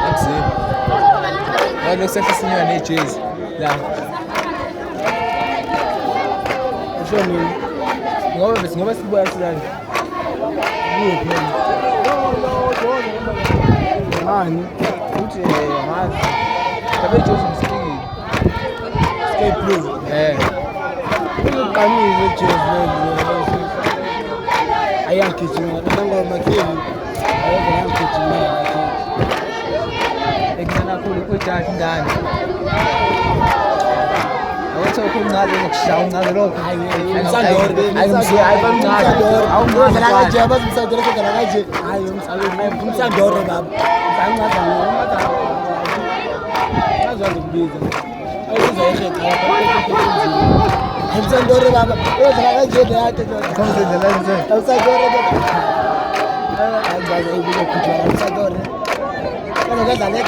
Akuzivi. Lo sefisinywa nejezi. La. Usho nini? Ngoba sibuya silani. Mani, Uthi ngazi. Kabe Joseph msikiki. Sky Blue. Uqamile Joseph. Ayagijima nangoma makheli. Ayagijima. Ekuna khulu kujaji ndani. Awethe ukunqaze ngokushaya unqaze lokho. Awunqaze nje abazimsadore kodwa kanje. Hayi umsadore baba. Zanqaza ngoma. Ngazwa ukubiza. Ayiza ekhaya lapha. Umsadore baba. Kodwa kanje yakhe. Konke nje lenze. Umsadore baba. Angaze ibulo khutshwa umsadore. Kana kadlale.